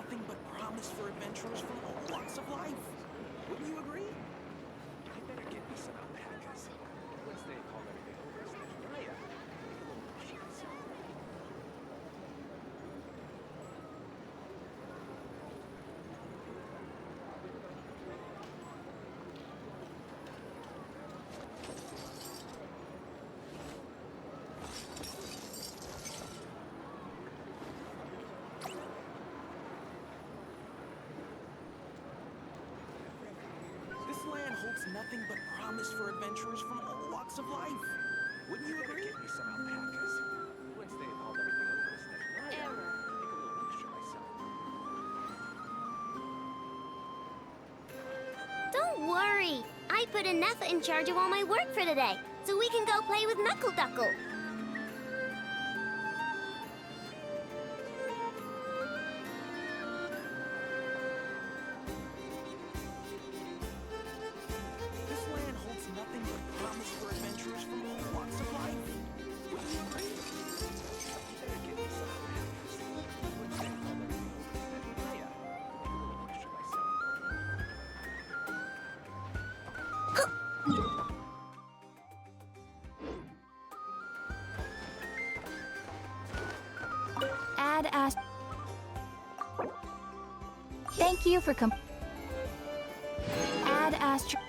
nothing but promise for adventurers from all walks of life. Wouldn't you agree? I better get me some alpacas. Once they haul everything over to Naya, make a little push myself. This land holds nothing but promise for adventurers from all walks of life. Wouldn't you agree? Get me some alpacas. Once they hauled everything over to Naya, Error. make a little extra myself. Don't worry. I put Anetha in charge of all my work for today, so we can go play with Knuckle Duckle. This land holds nothing but promise for adventurers from all walks of life. Wouldn't you agree? Better get me some alpacas. Once they hauled everything over to Naya, make a little extra myself. Add ast. Thank you for Add astro.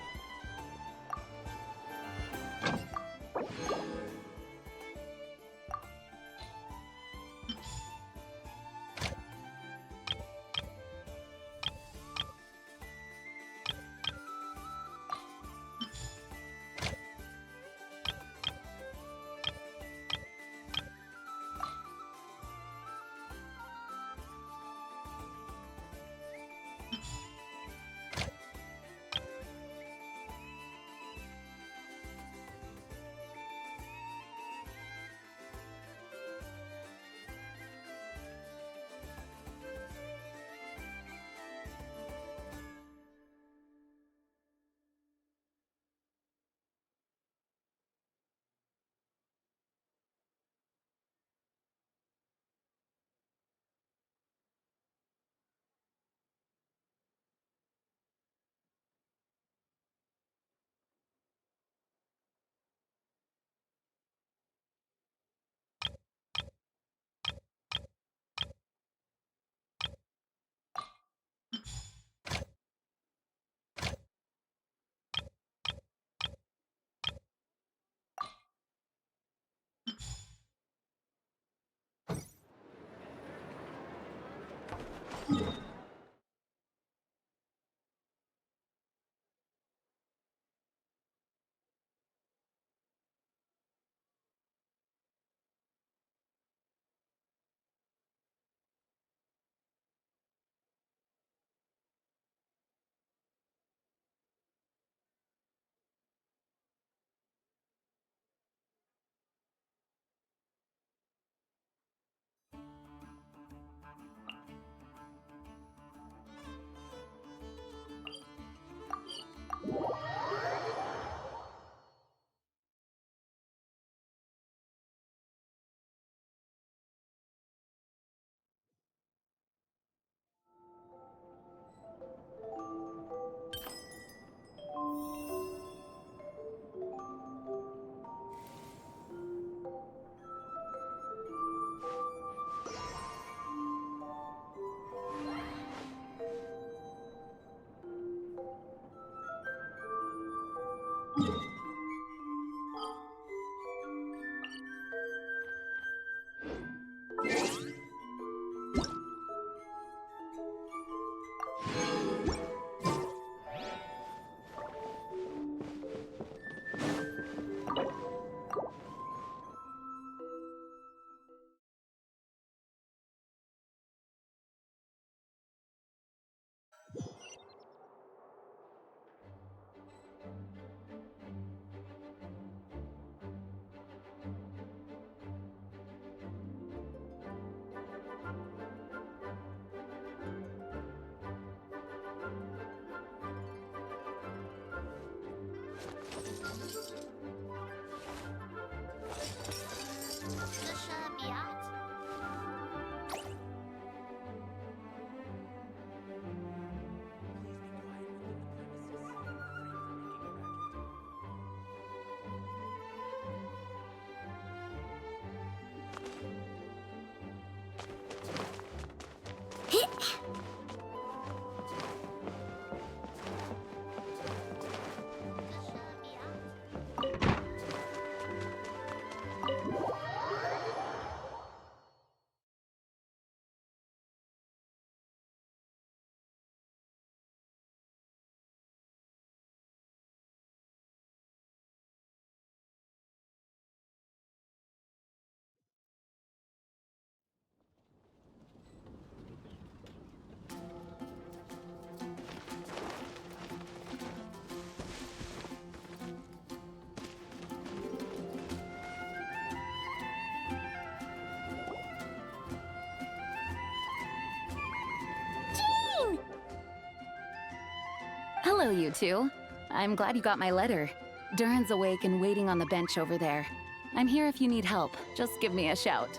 Hello, you two. I'm glad you got my letter. Durin's awake and waiting on the bench over there. I'm here if you need help. Just give me a shout.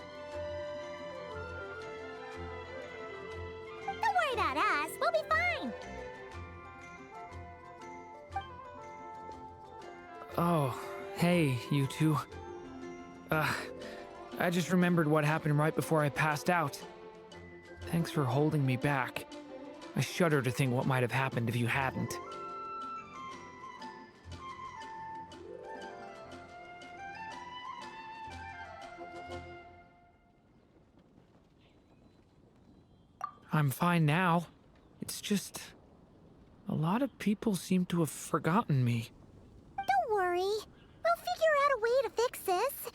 Don't worry about us. We'll be fine. Oh, hey, you two. I just remembered what happened right before I passed out. Thanks for holding me back. I shudder to think what might have happened if you hadn't. I'm fine now. It's just... a lot of people seem to have forgotten me. Don't worry. We'll figure out a way to fix this.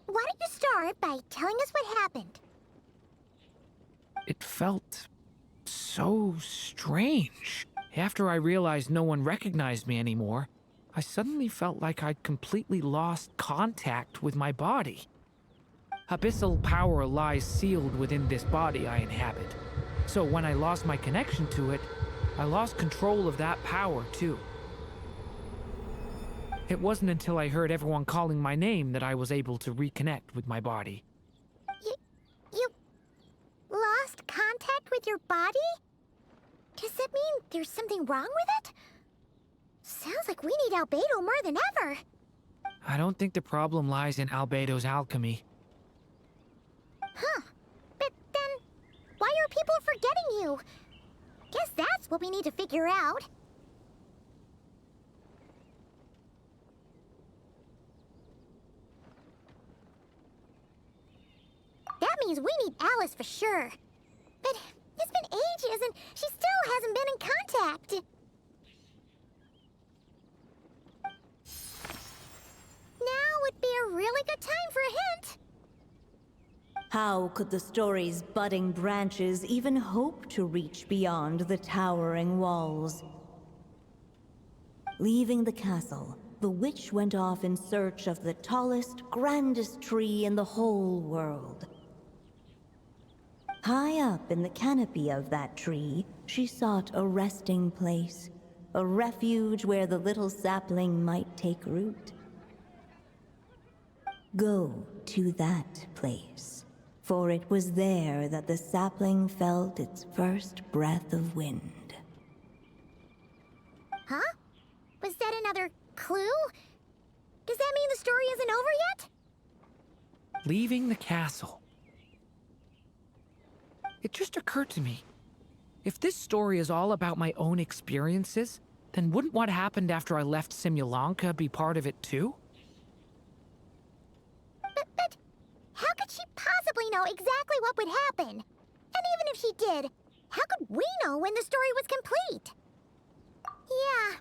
Why don't you start by telling us what happened? It felt so strange. After I realized no one recognized me anymore, I suddenly felt like I'd completely lost contact with my body. Abyssal power lies sealed within this body I inhabit. So when I lost my connection to it, I lost control of that power too. It wasn't until I heard everyone calling my name that I was able to reconnect with my body. You lost contact with your body? Does that mean there's something wrong with it? Sounds like we need Albedo more than ever. I don't think the problem lies in Albedo's alchemy. Huh. But then, why are people forgetting you? Guess that's what we need to figure out. That means we need Alice for sure. But it's been ages and she still hasn't been in contact. Now would be a really good time for a hint. How could the story's budding branches even hope to reach beyond the towering walls? Leaving the castle, the witch went off in search of the tallest, grandest tree in the whole world. High up in the canopy of that tree, she sought a resting place, a refuge where the little sapling might take root. Go to that place, for it was there that the sapling felt its first breath of wind. Huh? Was that another clue? Does that mean the story isn't over yet? Leaving the castle. It just occurred to me. If this story is all about my own experiences, then wouldn't what happened after I left Simulanka be part of it too? But how could she possibly know exactly what would happen? And even if she did, how could we know when the story was complete? Yeah.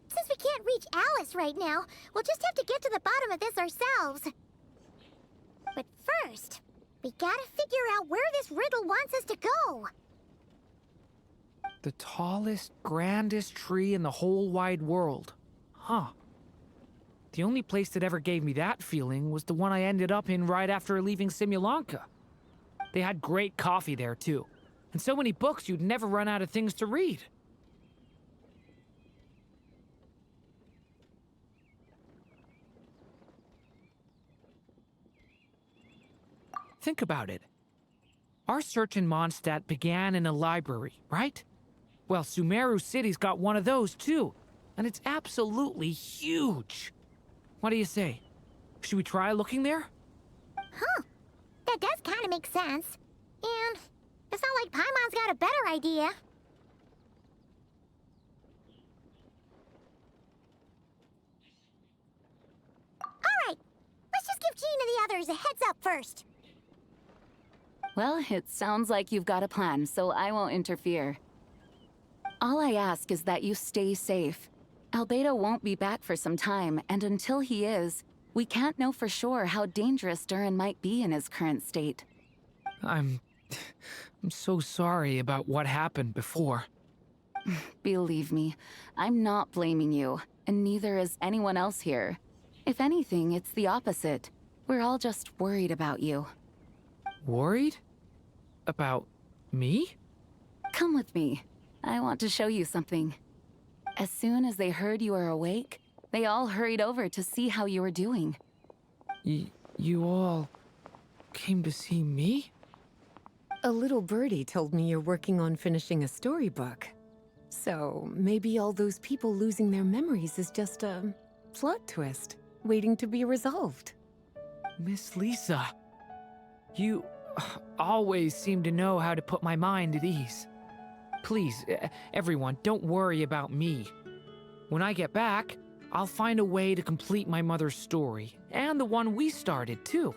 Since we can't reach Alice right now, we'll just have to get to the bottom of this ourselves. But first, we gotta figure out where this riddle wants us to go. The tallest, grandest tree in the whole wide world. Huh. The only place that ever gave me that feeling was the one I ended up in right after leaving Simulanka. They had great coffee there, too. And so many books you'd never run out of things to read. Think about it. Our search in Mondstadt began in a library, right? Well, Sumeru City's got one of those, too. And it's absolutely huge. What do you say? Should we try looking there? Huh. That does kind of make sense. And it's not like Paimon's got a better idea. Alright, let's just give Jean and the others a heads up first. Well, it sounds like you've got a plan, so I won't interfere. All I ask is that you stay safe. Albedo won't be back for some time, and until he is, we can't know for sure how dangerous Durin might be in his current state. I'm so sorry about what happened before. Believe me, I'm not blaming you, and neither is anyone else here. If anything, it's the opposite. We're all just worried about you. Worried? About me? Come with me. I want to show you something. As soon as they heard you were awake, they all hurried over to see how you were doing. You all came to see me? A little birdie told me you're working on finishing a storybook. So maybe all those people losing their memories is just a plot twist, waiting to be resolved. Miss Lisa, you always seem to know how to put my mind at ease. Please, everyone, don't worry about me. When I get back, I'll find a way to complete my mother's story, and the one we started, too.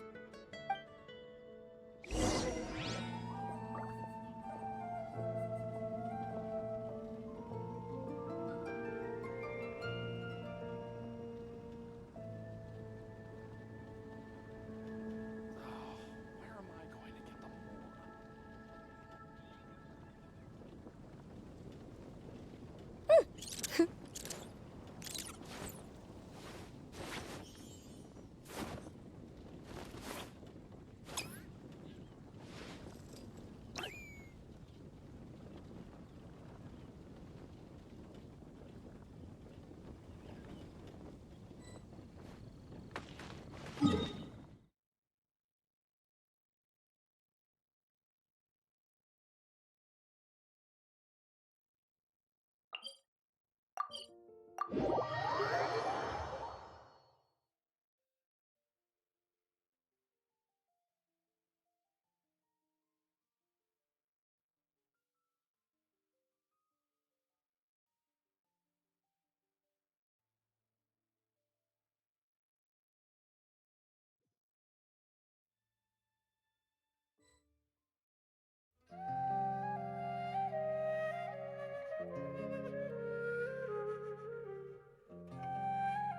Where am I going to get them more?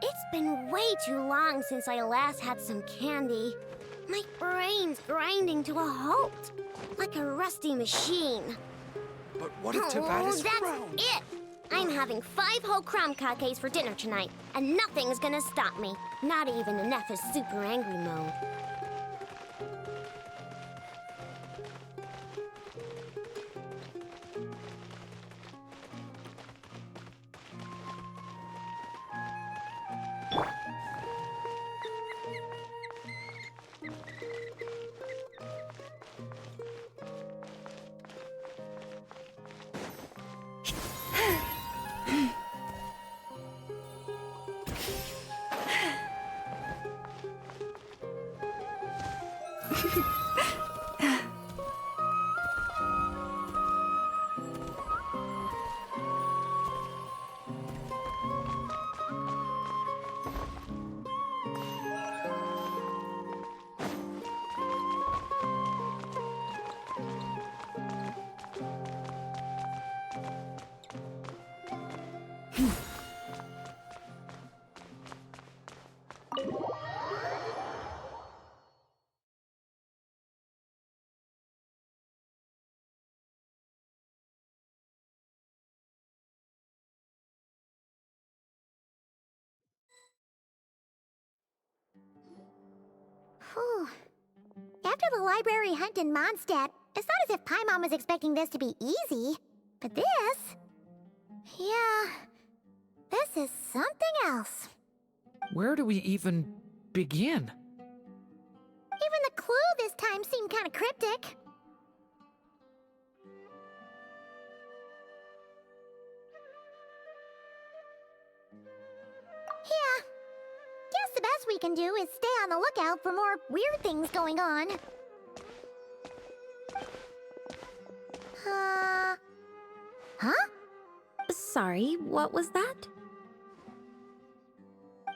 It's been way too long since I last had some candy. My brain's grinding to a halt, like a rusty machine. But what if Tavad is that's crowned? it! I'm having 5 whole crumb cupcakes for dinner tonight, and nothing's gonna stop me. Not even in Neffa's super angry mode. Whew. After the library hunt in Mondstadt, it's not as if Paimon was expecting this to be easy. But this... yeah... this is something else. Where do we even begin? Even the clue this time seemed kind of cryptic. Yeah. Guess the best we can do is stay on the lookout for more weird things going on. Huh? Sorry, what was that?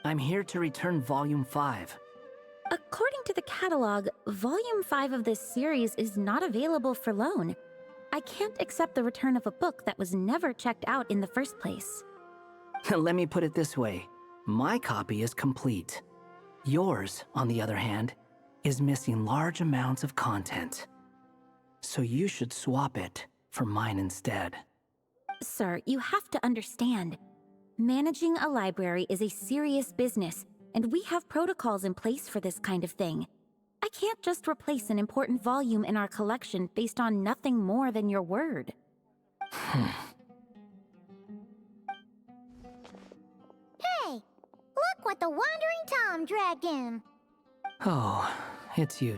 I'm here to return Volume 5. According to the catalog, Volume 5 of this series is not available for loan. I can't accept the return of a book that was never checked out in the first place. Let me put it this way. My copy is complete. Yours, on the other hand, is missing large amounts of content. So you should swap it for mine instead. Sir, you have to understand. Managing a library is a serious business, and we have protocols in place for this kind of thing. I can't just replace an important volume in our collection based on nothing more than your word. that the Wandering Tom dragged him. Oh, it's you.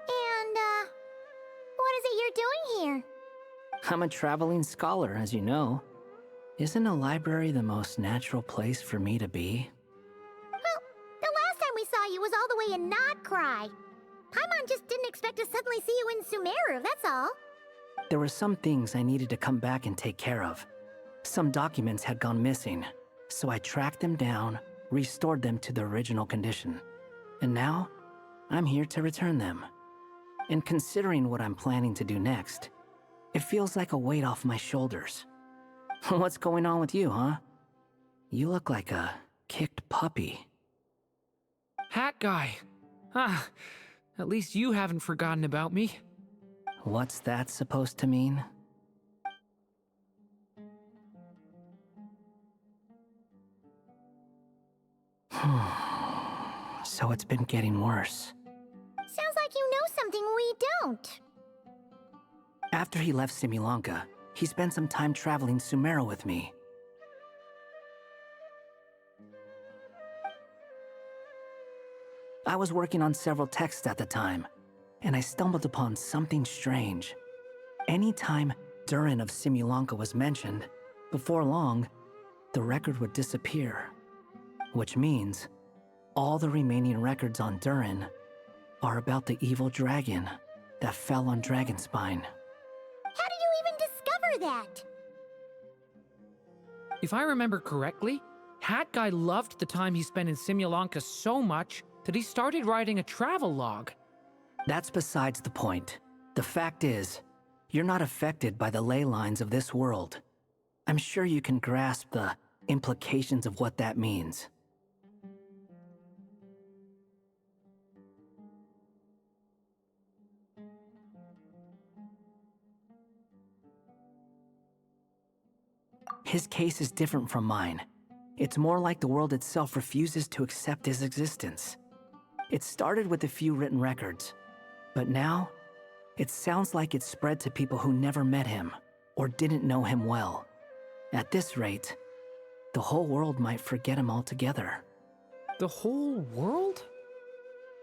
And, what is it you're doing here? I'm a traveling scholar, as you know. Isn't a library the most natural place for me to be? Well, the last time we saw you was all the way in Notcry. Paimon just didn't expect to suddenly see you in Sumeru, that's all. There were some things I needed to come back and take care of. Some documents had gone missing, so I tracked them down, restored them to their original condition. And now, I'm here to return them. And considering what I'm planning to do next, it feels like a weight off my shoulders. What's going on with you, huh? You look like a kicked puppy. Hat guy. Ah, at least you haven't forgotten about me. What's that supposed to mean? So it's been getting worse. Sounds like you know something we don't. After he left Simulanka, he spent some time traveling Sumeru with me. I was working on several texts at the time, and I stumbled upon something strange. Anytime Durin of Simulanka was mentioned, before long, the record would disappear. Which means, all the remaining records on Durin are about the evil dragon that fell on Dragonspine. How did you even discover that? If I remember correctly, Hat Guy loved the time he spent in Simulanka so much that he started writing a travel log. That's besides the point. The fact is, you're not affected by the ley lines of this world. I'm sure you can grasp the implications of what that means. His case is different from mine. It's more like the world itself refuses to accept his existence. It started with a few written records, but now, it sounds like it's spread to people who never met him or didn't know him well. At this rate, the whole world might forget him altogether. The whole world?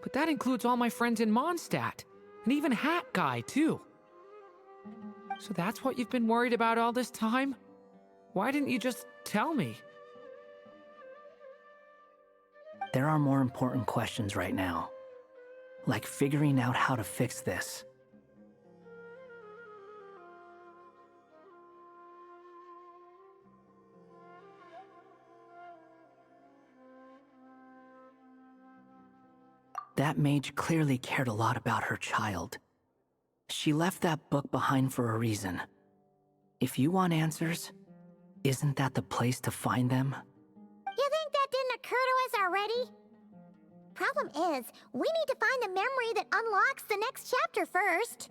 But that includes all my friends in Mondstadt, and even Hat Guy, too. So that's what you've been worried about all this time? Why didn't you just tell me? There are more important questions right now, like figuring out how to fix this. That mage clearly cared a lot about her child. She left that book behind for a reason. If you want answers, isn't that the place to find them? You think that didn't occur to us already? Problem is, we need to find the memory that unlocks the next chapter first.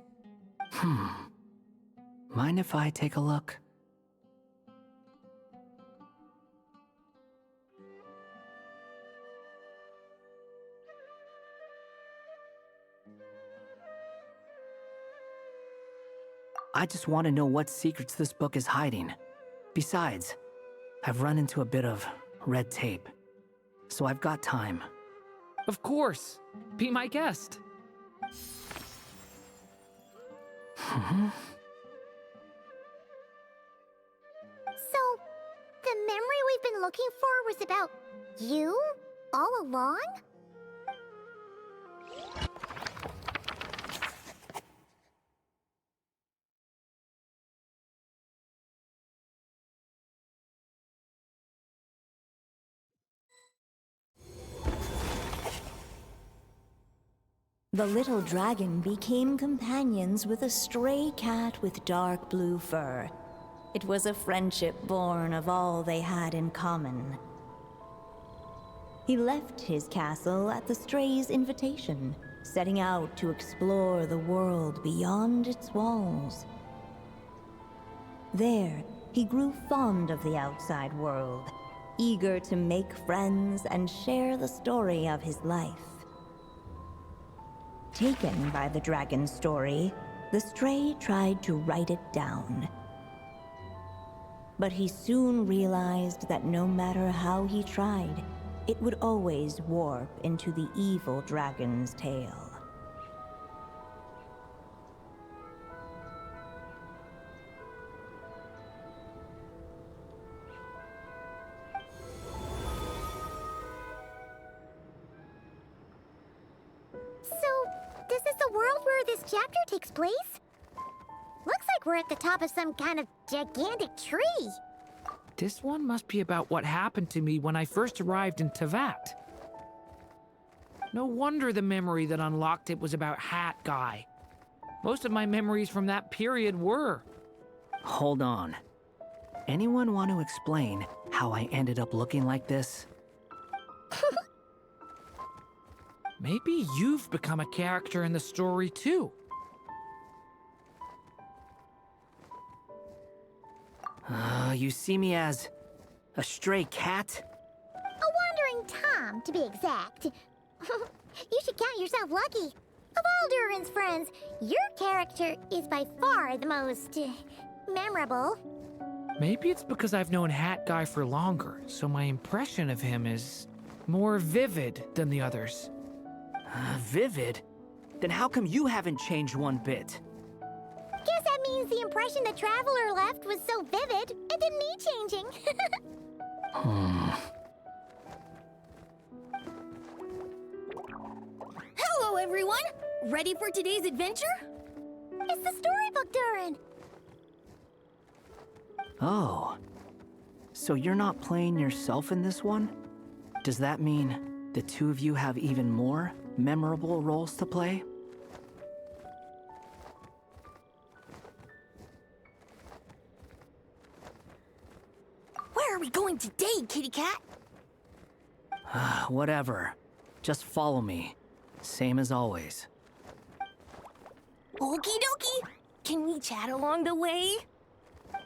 Mind if I take a look? I just want to know what secrets this book is hiding. Besides, I've run into a bit of red tape, so I've got time. Of course. Be my guest. So, the memory we've been looking for was about you? All along? The little dragon became companions with a stray cat with dark blue fur. It was a friendship born of all they had in common. He left his castle at the stray's invitation, setting out to explore the world beyond its walls. There, he grew fond of the outside world, eager to make friends and share the story of his life. Taken by the dragon's story, the stray tried to write it down. But he soon realized that no matter how he tried, it would always warp into the evil dragon's tail. So, this is the world where this chapter takes place? Looks like we're at the top of some kind of gigantic tree. This one must be about what happened to me when I first arrived in Tevat. No wonder the memory that unlocked it was about Hat Guy. Most of my memories from that period were. Hold on. Anyone want to explain how I ended up looking like this? Maybe you've become a character in the story too. You see me as a stray cat? A wandering Tom, to be exact. You should count yourself lucky. Of all Durin's friends, your character is by far the most memorable. Maybe it's because I've known Hat Guy for longer, so my impression of him is more vivid than the others. Vivid? Then how come you haven't changed one bit? Guess that means the impression the Traveler left was so vivid, it didn't need changing. Hello, everyone! Ready for today's adventure? It's the storybook, Durin. Oh. So you're not playing yourself in this one? Does that mean the two of you have even more memorable roles to play? Where are we going today, kitty cat? Whatever. Just follow me. Same as always. Okie dokie! Can we chat along the way?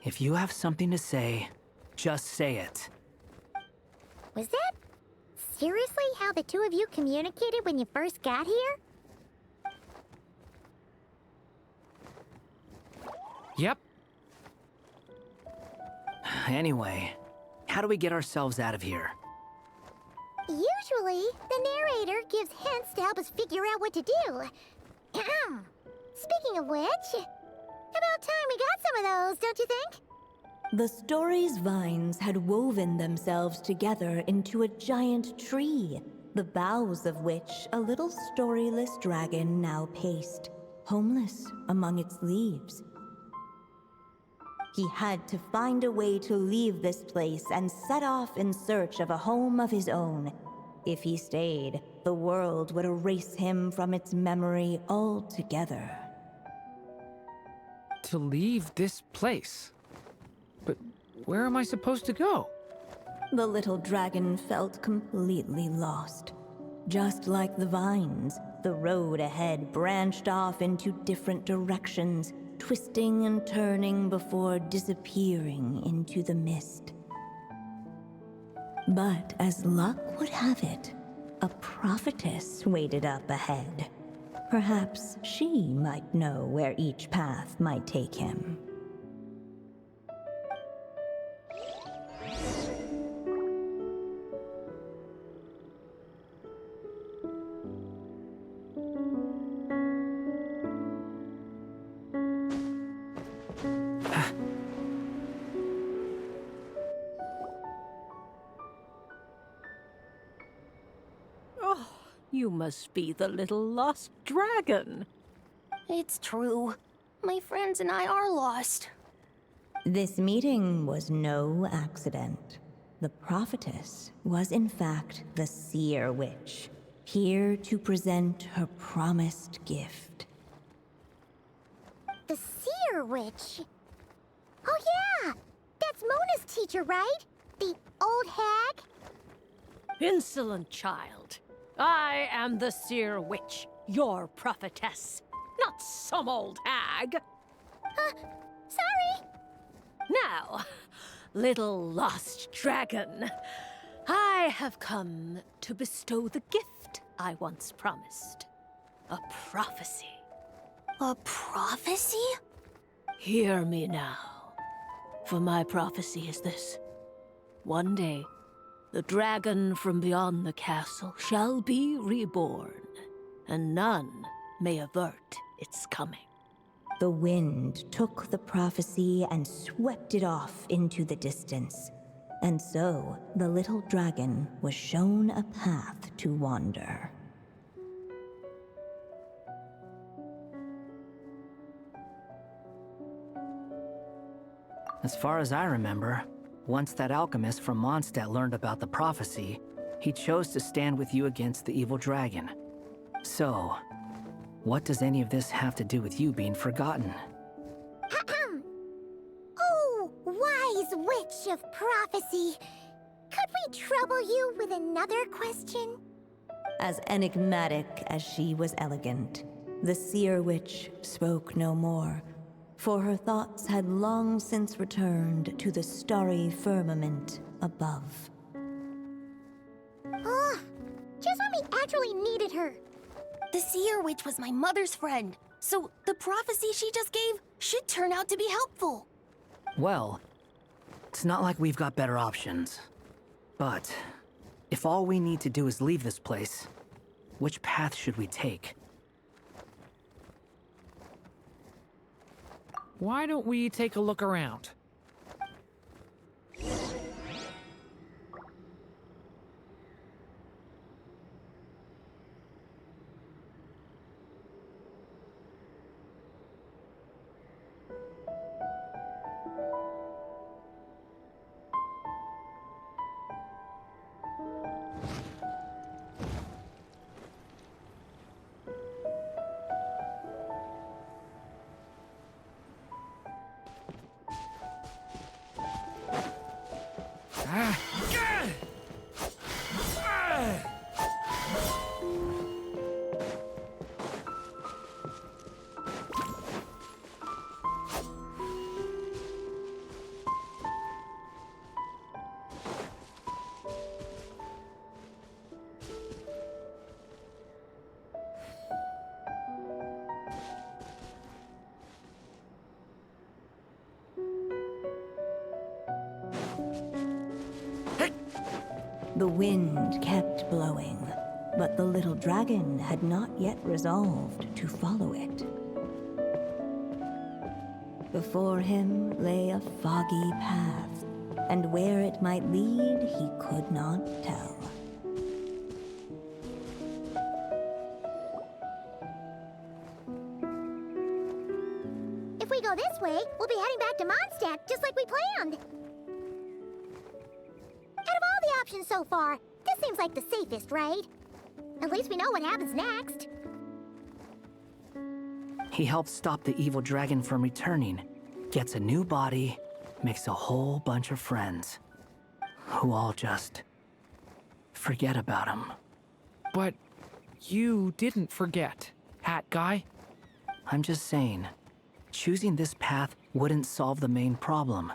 If you have something to say, just say it. Was that seriously how the two of you communicated when you first got here? Yep. Anyway, how do we get ourselves out of here? Usually, the narrator gives hints to help us figure out what to do. Speaking of which, about time we got some of those, don't you think? The story's vines had woven themselves together into a giant tree, the boughs of which a little storyless dragon now paced, homeless among its leaves. He had to find a way to leave this place and set off in search of a home of his own. If he stayed, the world would erase him from its memory altogether. To leave this place? But where am I supposed to go? The little dragon felt completely lost. Just like the vines, the road ahead branched off into different directions, twisting and turning before disappearing into the mist. But as luck would have it, a prophetess waited up ahead. Perhaps she might know where each path might take him. You must be the little lost dragon. It's true. My friends and I are lost. This meeting was no accident. The prophetess was in fact the seer witch, here to present her promised gift. The seer witch? Oh yeah! That's Mona's teacher, right? The old hag? Insolent child. I am the seer witch, your prophetess, not some old hag. Sorry! Now, little lost dragon, I have come to bestow the gift I once promised. A prophecy. A prophecy? Hear me now. For my prophecy is this. One day, the dragon from beyond the castle shall be reborn, and none may avert its coming. The wind took the prophecy and swept it off into the distance. And so, the little dragon was shown a path to wander. As far as I remember, once that alchemist from Mondstadt learned about the prophecy, he chose to stand with you against the evil dragon. So, what does any of this have to do with you being forgotten? Oh, wise witch of prophecy! Could we trouble you with another question? As enigmatic as she was elegant, the seer witch spoke no more, for her thoughts had long since returned to the starry firmament above. Oh, just when we actually needed her. The seer witch was my mother's friend, so the prophecy she just gave should turn out to be helpful. Well, it's not like we've got better options. But, if all we need to do is leave this place, which path should we take? Why don't we take a look around? The wind kept blowing, but the little dragon had not yet resolved to follow it. Before him lay a foggy path, and where it might lead he could not tell. If we go this way, we'll be heading back to Mondstadt, just like we planned. Out of all the options so far, this seems like the safest, right? At least we know what happens next. He helps stop the evil dragon from returning, gets a new body, makes a whole bunch of friends, who all just forget about him. But you didn't forget, Hat Guy. I'm just saying, choosing this path wouldn't solve the main problem.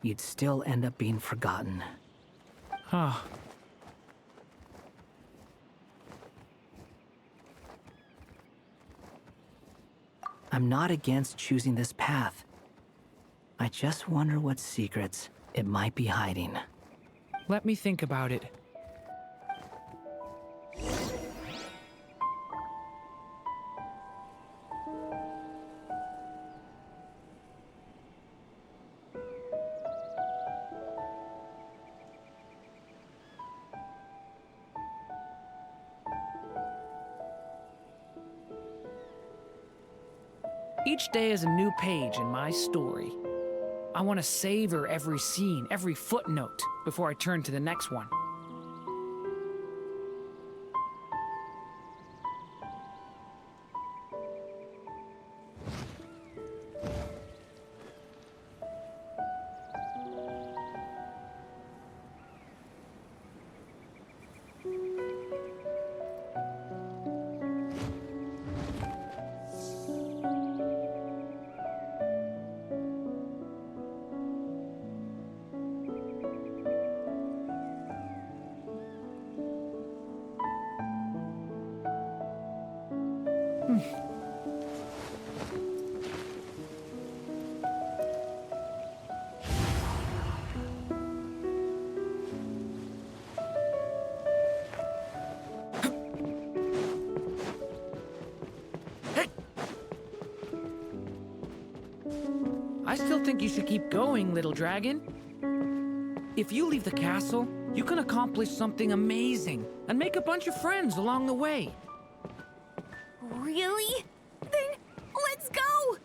You'd still end up being forgotten. Huh. I'm not against choosing this path. I just wonder what secrets it might be hiding. Let me think about it. Each day is a new page in my story. I want to savor every scene, every footnote, before I turn to the next one. still think you should keep going, little dragon. If you leave the castle, you can accomplish something amazing and make a bunch of friends along the way. Really? Then let's go!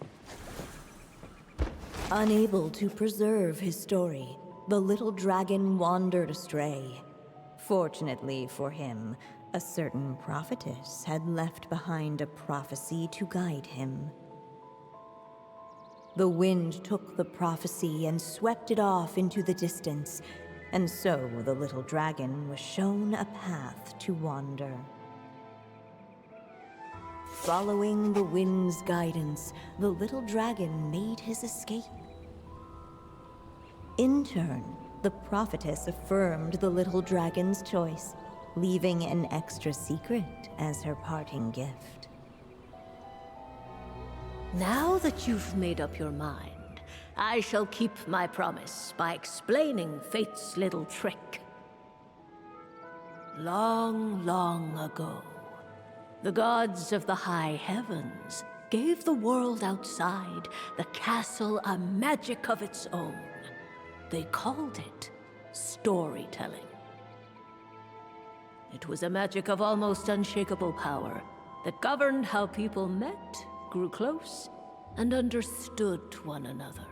Unable to preserve his story, the little dragon wandered astray. Fortunately for him, a certain prophetess had left behind a prophecy to guide him. The wind took the prophecy and swept it off into the distance, and so the little dragon was shown a path to wander. Following the wind's guidance, the little dragon made his escape. In turn, the prophetess affirmed the little dragon's choice, leaving an extra secret as her parting gift. Now that you've made up your mind, I shall keep my promise by explaining Fate's little trick. Long, long ago, the gods of the high heavens gave the world outside the castle a magic of its own. They called it storytelling. It was a magic of almost unshakable power that governed how people met, grew close, and understood one another.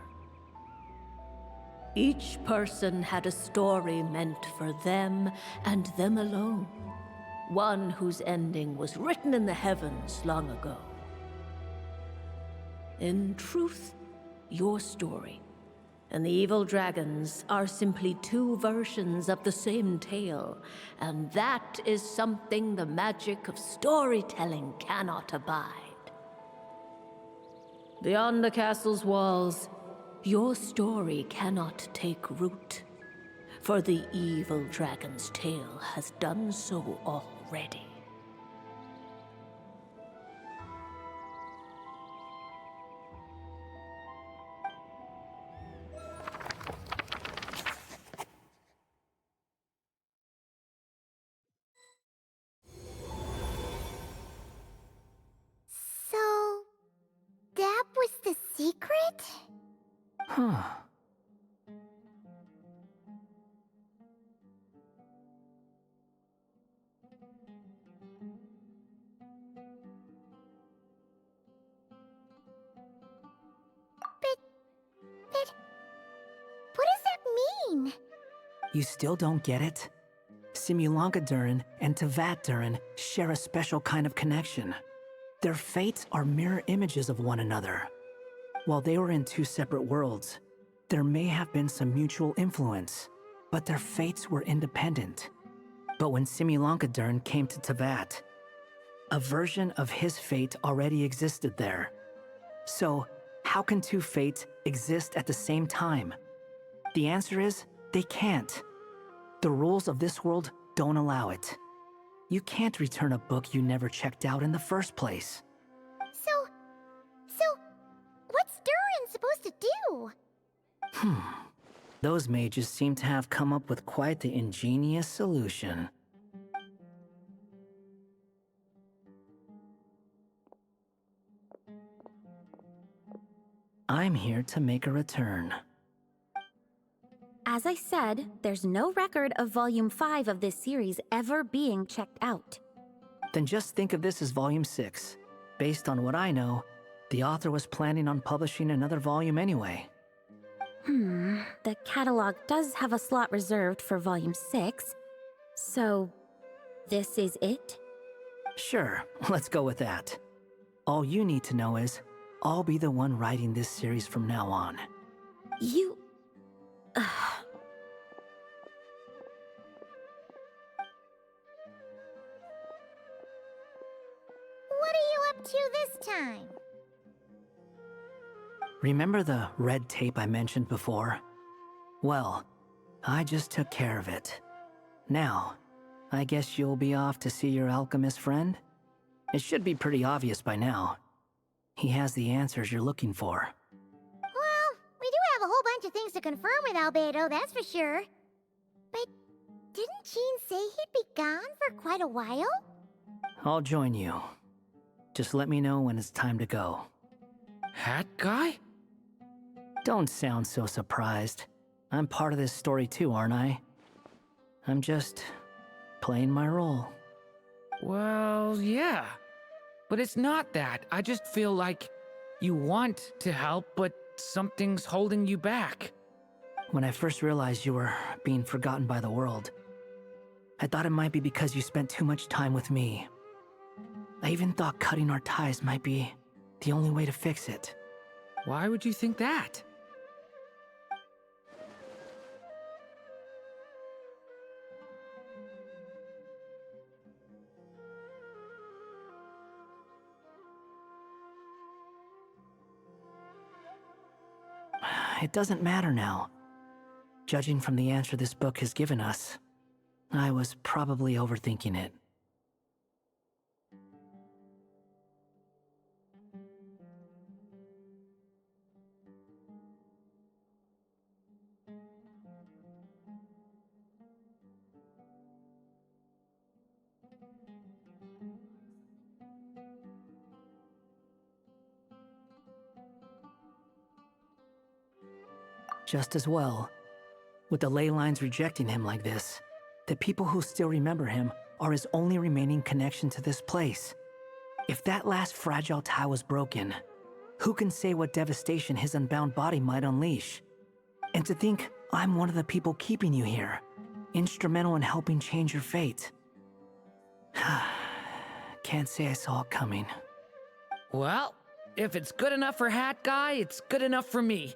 Each person had a story meant for them and them alone, one whose ending was written in the heavens long ago. In truth, your story and the evil dragons are simply two versions of the same tale, and that is something the magic of storytelling cannot abide. Beyond the castle's walls, your story cannot take root, for the evil dragon's tale has done so already. So, that was the secret? Huh. But what does that mean? You still don't get it? Simulanka Durin and Tevat Durin share a special kind of connection. Their fates are mirror images of one another. While they were in two separate worlds, there may have been some mutual influence, but their fates were independent. But when Simulanka Durin came to Tevat, a version of his fate already existed there. So, how can two fates exist at the same time? The answer is, they can't. The rules of this world don't allow it. You can't return a book you never checked out in the first place. So, what's Durin supposed to do? Those mages seem to have come up with quite the ingenious solution. I'm here to make a return. As I said, there's no record of Volume 5 of this series ever being checked out. Then just think of this as Volume 6. Based on what I know, the author was planning on publishing another volume anyway. The catalog does have a slot reserved for Volume 6, so this is it? Sure, let's go with that. All you need to know is, I'll be the one writing this series from now on. You... What are you up to this time? Remember the red tape I mentioned before? Well, I just took care of it. Now, I guess you'll be off to see your alchemist friend? It should be pretty obvious by now. He has the answers you're looking for. Well, we do have a whole bunch of things to confirm with Albedo, that's for sure. But didn't Jean say he'd be gone for quite a while? I'll join you. Just let me know when it's time to go. Hat guy? Don't sound so surprised. I'm part of this story too, aren't I? I'm just playing my role. Well, yeah. But it's not that. I just feel like you want to help, but something's holding you back. When I first realized you were being forgotten by the world, I thought it might be because you spent too much time with me. I even thought cutting our ties might be the only way to fix it. Why would you think that? It doesn't matter now. Judging from the answer this book has given us, I was probably overthinking it. Just as well. With the ley lines rejecting him like this, the people who still remember him are his only remaining connection to this place. If that last fragile tie was broken, who can say what devastation his unbound body might unleash? And to think I'm one of the people keeping you here, instrumental in helping change your fate. Can't say I saw it coming. Well, if it's good enough for Hat Guy, it's good enough for me.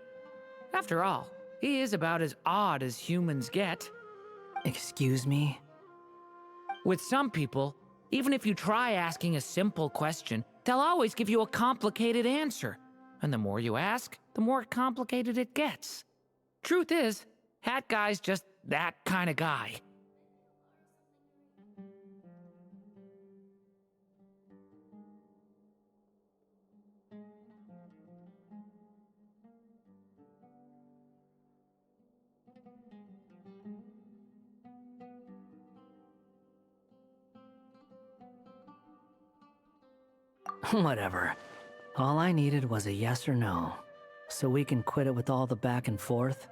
After all, he is about as odd as humans get. Excuse me? With some people, even if you try asking a simple question, they'll always give you a complicated answer. And the more you ask, the more complicated it gets. Truth is, Hat Guy's just that kind of guy. Whatever. All I needed was a yes or no, so we can quit it with all the back and forth.